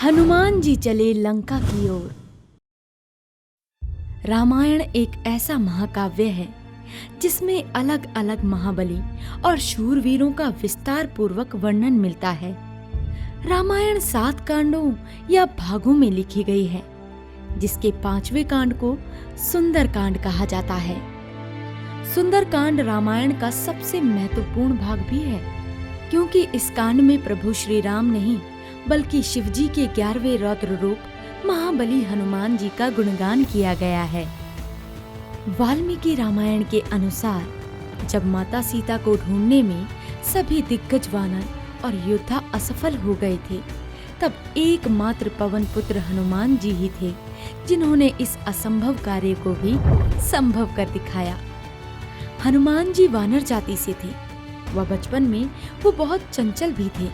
हनुमान जी चले लंका की ओर। रामायण एक ऐसा महाकाव्य है जिसमें अलग अलग महाबली और शूरवीरों का विस्तार पूर्वक वर्णन मिलता है। रामायण 7 कांडों या भागों में लिखी गई है, जिसके 5वें कांड को सुंदर कांड कहा जाता है। सुंदर कांड रामायण का सबसे महत्वपूर्ण भाग भी है, क्योंकि इस कांड में प्रभु श्री राम नहीं बल्कि शिवजी के 11वें रौद्र रूप महाबली हनुमान जी का गुणगान किया गया है। वाल्मीकि रामायण के अनुसार जब माता सीता को ढूंढने में सभी दिग्गज वानर और योद्धा असफल हो गए थे, तब एकमात्र पवन पुत्र हनुमान जी ही थे जिन्होंने इस असंभव कार्य को भी संभव कर दिखाया। हनुमान जी वानर जाति से थे। वह बचपन में वो बहुत चंचल भी थे,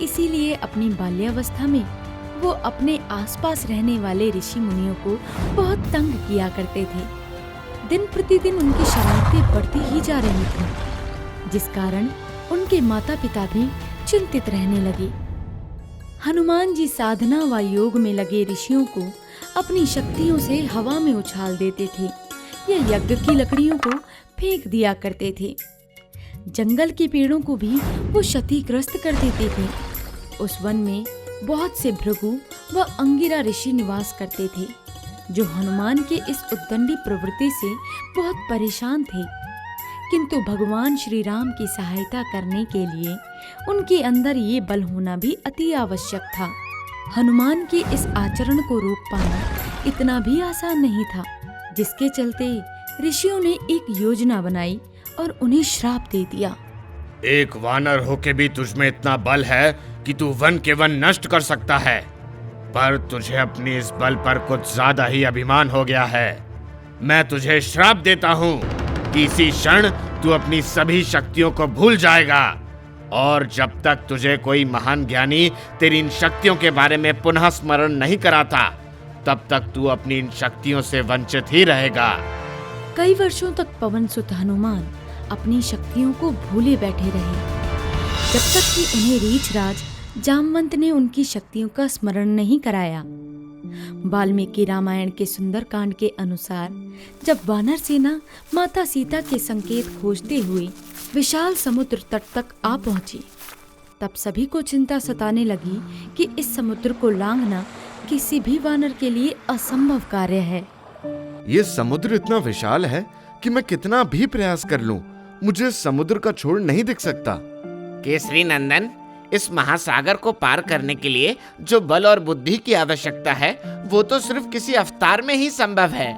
इसीलिए अपनी बाल्यावस्था में वो अपने आसपास रहने वाले ऋषि मुनियों को बहुत तंग किया करते थे। दिन प्रतिदिन उनकी शरारतें बढ़ती ही जा रही थीं, जिस कारण उनके माता पिता भी चिंतित रहने लगे। हनुमान जी साधना व योग में लगे ऋषियों को अपनी शक्तियों से हवा में उछाल देते थे या यज्ञ की लकड़ियों को फेंक दिया करते थे। जंगल के पेड़ों को भी वो क्षतिग्रस्त कर देते थे। उस वन में बहुत से भृगु व अंगिरा ऋषि निवास करते थे, जो हनुमान के इस उद्दंडी प्रवृत्ति से बहुत परेशान थे। किंतु भगवान श्री राम की सहायता करने के लिए उनके अंदर ये बल होना भी अति आवश्यक था। हनुमान के इस आचरण को रोक पाना इतना भी आसान नहीं था, जिसके चलते ऋषियों ने एक योजना बनाई और उन्हें श्राप दे दिया। एक वानर होके भी तुझमें इतना बल है कि तू वन के वन नष्ट कर सकता है, पर तुझे अपने इस बल पर कुछ ज्यादा ही अभिमान हो गया है। मैं तुझे श्राप देता हूँ कि इसी क्षण तू अपनी सभी शक्तियों को भूल जाएगा, और जब तक तुझे कोई महान ज्ञानी तेरी इन शक्तियों के बारे में पुनः स्मरण नहीं कराता, तब तक तू अपनी इन शक्तियों से वंचित ही रहेगा। कई वर्षों तक पवन सुत हनुमान अपनी शक्तियों को भूले बैठे रहे, जब तक कि उन्हें रीछराज जामवंत ने उनकी शक्तियों का स्मरण नहीं कराया। वाल्मीकि रामायण के सुंदर कांड के अनुसार जब वानर सेना माता सीता के संकेत खोजते हुए विशाल समुद्र तट तक आ पहुंची, तब सभी को चिंता सताने लगी कि इस समुद्र को लांघना किसी भी वानर के लिए असंभव कार्य है। ये समुद्र इतना विशाल है कि मैं कितना भी प्रयास कर लूं, मुझे समुद्र का छोर नहीं दिख सकता। केसरी नंदन, इस महासागर को पार करने के लिए जो बल और बुद्धि की आवश्यकता है, वो तो सिर्फ किसी अवतार में ही संभव है।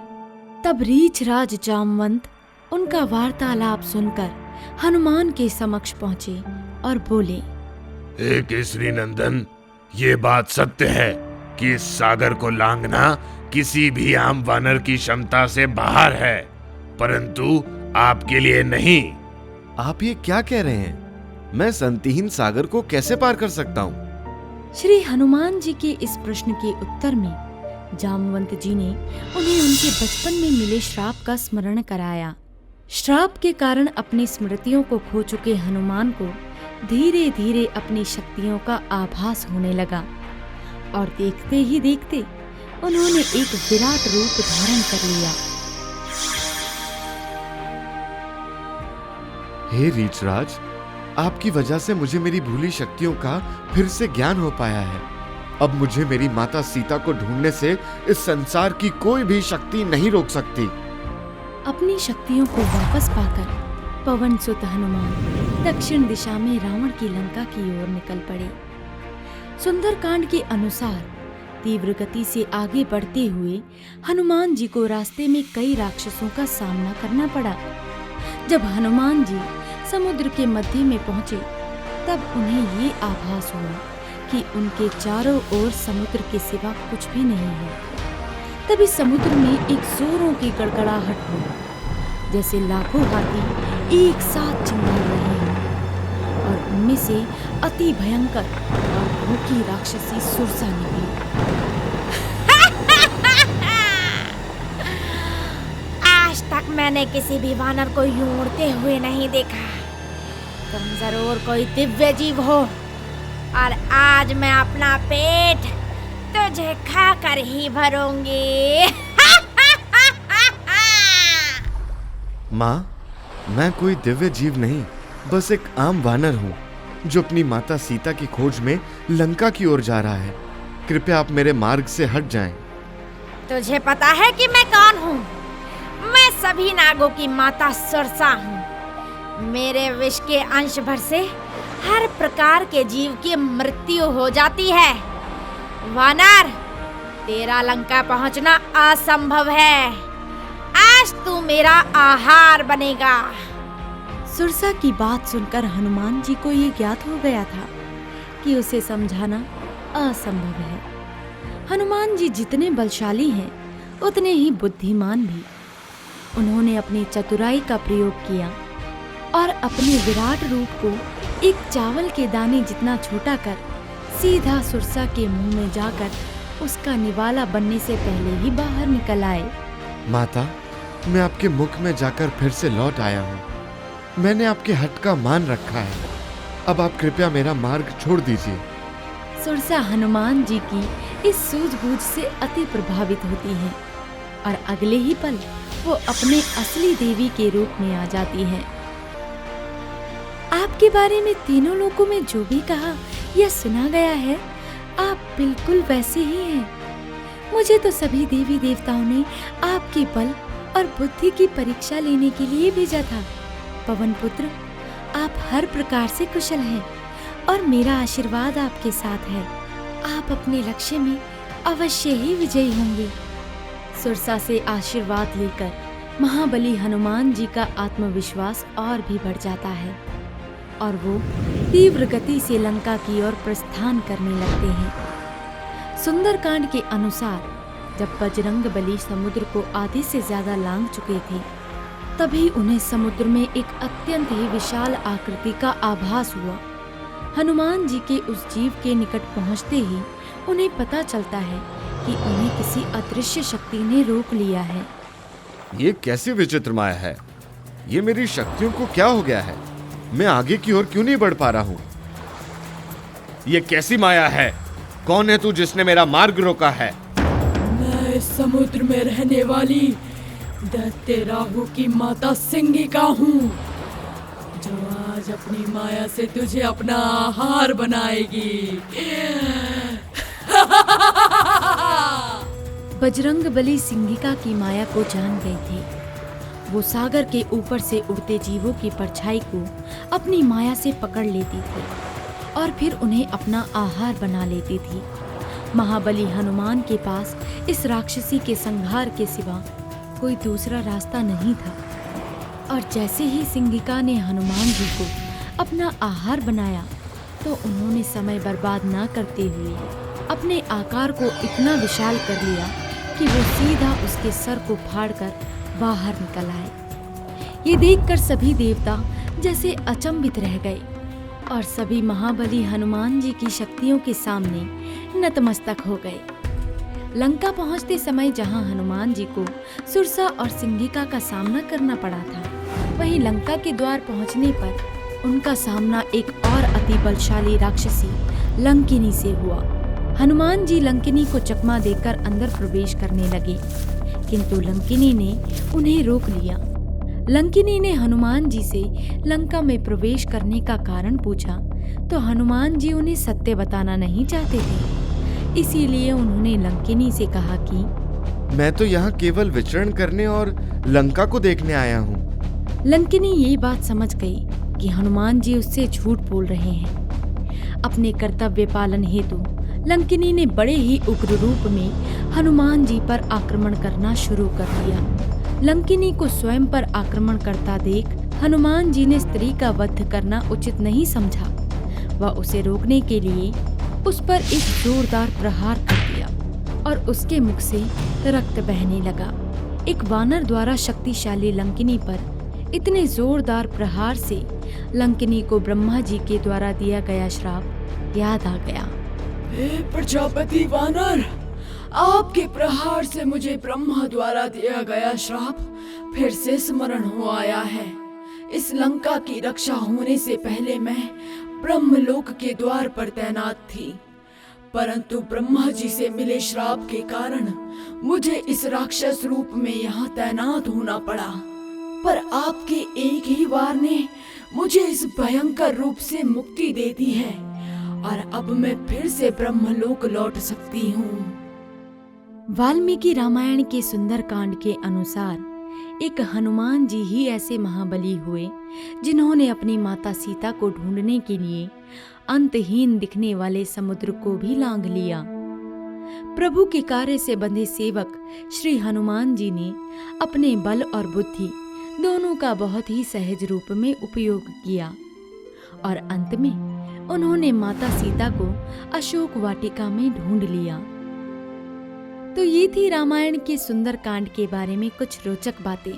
तब रीछराज जामवंत उनका वार्तालाप सुनकर हनुमान के समक्ष पहुंचे और बोले, हे केसरी नंदन, ये बात सत्य है कि इस सागर को लांघना किसी भी आम वानर की क्षमता से बाहर है, परंतु आपके लिए नहीं। आप ये क्या कह रहे हैं? मैं संतिहीन सागर को कैसे पार कर सकता हूँ? श्री हनुमान जी के इस प्रश्न के उत्तर में जामवंत जी ने उन्हें उनके बचपन में मिले श्राप का स्मरण कराया। श्राप के कारण अपनी स्मृतियों को खो चुके हनुमान को धीरे धीरे अपनी शक्तियों का आभास होने लगा, और देखते ही देखते उन्होंने एक विराट रूप धारण कर लिया। हे रीछराज, आपकी वजह से मुझे मेरी भूली शक्तियों का फिर से ज्ञान हो पाया है। अब मुझे मेरी माता सीता को ढूंढने से इस संसार की कोई भी शक्ति नहीं रोक सकती। अपनी शक्तियों को वापस पाकर पवन सुत हनुमान दक्षिण दिशा में रावण की लंका की ओर निकल पड़े। सुंदरकांड के अनुसार तीव्र गति से आगे बढ़ते हुए हनुमान जी को रास्ते में कई राक्षसों का सामना करना पड़ा। जब हनुमान जी समुद्र के मध्य में पहुंचे, तब उन्हें ये आभास हुआ कि उनके चारों ओर समुद्र के सिवा कुछ भी नहीं है। तभी समुद्र में एक जोरों की गड़गड़ाहट हुई, जैसे लाखों हाथी एक साथ चिंगार रहे हैं, और उनमें से अति भयंकर और भूखी राक्षसी सुरसा निकली। आज तक मैंने किसी भी वानर को यूं उड़ते हुए नहीं देखा। तुम जरूर कोई दिव्य जीव हो, और आज मैं अपना पेट तुझे खाकर ही भरूंगी। माँ, मैं कोई दिव्य जीव नहीं, बस एक आम वानर हूँ जो अपनी माता सीता की खोज में लंका की ओर जा रहा है। कृपया आप मेरे मार्ग से हट जाएं। तुझे पता है कि मैं कौन हूँ? मैं सभी नागों की माता सुरसा हूँ। मेरे विष के अंश भर से हर प्रकार के जीव की मृत्यु हो जाती है। वानर, तेरा लंका पहुँचना असंभव है। आज तू मेरा आहार बनेगा। सुरसा की बात सुनकर हनुमान जी को ये ज्ञात हो गया था कि उसे समझाना असंभव है। हनुमान जी जितने बलशाली हैं, उतने ही बुद्धिमान भी। उन्होंने अपनी चतुराई का प्रयोग किया और अपने विराट रूप को एक चावल के दाने जितना छोटा कर सीधा सुरसा के मुंह में जाकर उसका निवाला बनने से पहले ही बाहर निकल आए। माता, मैं आपके मुख में जाकर फिर से लौट आया हूँ। मैंने आपके हट का मान रखा है। अब आप कृपया मेरा मार्ग छोड़ दीजिए। सुरसा हनुमान जी की इस सूझबूझ से अति प्रभावित होती है और अगले ही पल वो अपने असली देवी के रूप में आ जाती है। आपके बारे में तीनों लोकों में जो भी कहा या सुना गया है, आप बिल्कुल वैसे ही हैं। मुझे तो सभी देवी देवताओं ने आपके बल और बुद्धि की परीक्षा लेने के लिए भेजा था। पवन पुत्र, आप हर प्रकार से कुशल हैं और मेरा आशीर्वाद आपके साथ है। आप अपने लक्ष्य में अवश्य ही विजयी होंगे। सुरसा से आशीर्वाद लेकर महाबली हनुमान जी का आत्मविश्वास और भी बढ़ जाता है और वो तीव्र गति से लंका की ओर प्रस्थान करने लगते हैं। सुंदरकांड के अनुसार जब बजरंगबली समुद्र को आधे से ज्यादा लांघ चुके थे, तभी उन्हें समुद्र में एक अत्यंत ही विशाल आकृति का आभास हुआ। हनुमान जी के उस जीव के निकट पहुंचते ही उन्हें पता चलता है कि उन्हें किसी अदृश्य शक्ति ने रोक लिया है। ये कैसी विचित्र माया है? ये मेरी शक्तियों को क्या हो गया है? मैं आगे की ओर क्यों नहीं बढ़ पा रहा हूँ? ये कैसी माया है? कौन है तू जिसने मेरा मार्ग रोका है? मैं इस समुद्र में रहने वाली दैत्य राहु की माता सिंगिका हूँ, जो आज अपनी माया से तुझे अपना आहार बनाएगी। बजरंगबली सिंगिका की माया को जान गए थे। वो सागर के ऊपर से उड़ते जीवों की परछाई को अपनी माया से पकड़ लेती थी और फिर उन्हें अपना आहार बना लेती थी। महाबली हनुमान के पास इस राक्षसी के संहार के सिवा कोई दूसरा रास्ता नहीं था और जैसे ही सिंगिका ने हनुमान जी को अपना आहार बनाया, तो उन्होंने समय बर्बाद न करते हुए अपने आकार को इतना विशाल कर लिया कि वो सीधा उसके सर को फाड़कर बाहर निकल आए। ये देखकर सभी देवता जैसे अचंभित रह गए और सभी महाबली हनुमान जी की शक्तियों के सामने नतमस्तक हो गए। लंका पहुंचते समय जहां हनुमान जी को सुरसा और सिंगिका का सामना करना पड़ा था, वहीं लंका के द्वार पहुंचने पर उनका सामना एक और अति बलशाली राक्षसी लंकिनी से हुआ। हनुमान जी लंकिनी को चकमा देकर अंदर प्रवेश करने लगे, किंतु लंकिनी ने उन्हें रोक लिया। लंकिनी ने हनुमान जी से लंका में प्रवेश करने का कारण पूछा, तो हनुमान जी उन्हें सत्य बताना नहीं चाहते थे। इसीलिए उन्होंने लंकिनी से कहा कि मैं तो यहाँ केवल विचरण करने और लंका को देखने आया हूँ। लंकिनी ये बात समझ गई कि हनुमान जी उससे झूठ बोल रहे हैं। अपने कर्तव्य पालन हेतु लंकिनी ने बड़े ही उग्र रूप में हनुमान जी पर आक्रमण करना शुरू कर दिया। लंकिनी को स्वयं पर आक्रमण करता देख हनुमान जी ने स्त्री का वध करना उचित नहीं समझा। वह उसे रोकने के लिए उस पर एक जोरदार प्रहार कर दिया और उसके मुख से रक्त बहने लगा। एक वानर द्वारा शक्तिशाली लंकिनी पर इतने जोरदार प्रहार से लंकिनी को ब्रह्मा जी के द्वारा दिया गया श्राप याद आ गया। हे प्रजापति वानर, आपके प्रहार से मुझे ब्रह्मा द्वारा दिया गया श्राप फिर से स्मरण हो आया है। इस लंका की रक्षा होने से पहले मैं ब्रह्मलोक के द्वार पर तैनात थी, परंतु ब्रह्मा जी से मिले श्राप के कारण मुझे इस राक्षस रूप में यहाँ तैनात होना पड़ा। पर आपके एक ही वार ने मुझे इस भयंकर रूप से मुक्ति दे दी है और अब मैं फिर से ब्रह्मलोक लौट सकती हूँ। वाल्मीकि रामायण के सुंदर कांड के अनुसार एक हनुमान जी ही ऐसे महाबली हुए जिन्होंने अपनी माता सीता को ढूंढने के लिए अंतहीन दिखने वाले समुद्र को भी लांघ लिया। प्रभु के कार्य से बंधे सेवक श्री हनुमान जी ने अपने बल और बुद्धि दोनों का बहुत ही सहज रूप में उपयोग किया और अंत में उन्होंने माता सीता को अशोक वाटिका में ढूंढ लिया। तो ये थी रामायण के सुंदर कांड के बारे में कुछ रोचक बातें।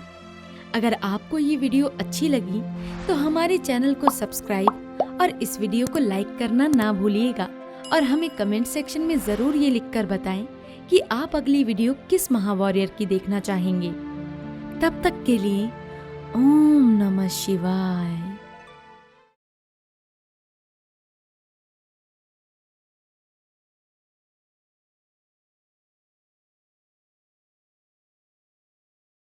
अगर आपको ये वीडियो अच्छी लगी तो हमारे चैनल को सब्सक्राइब और इस वीडियो को लाइक करना ना भूलिएगा और हमें कमेंट सेक्शन में जरूर ये लिखकर बताएं कि आप अगली वीडियो किस महावॉरियर की देखना चाहेंगे। तब तक के लिए ओम नमः शिवाय।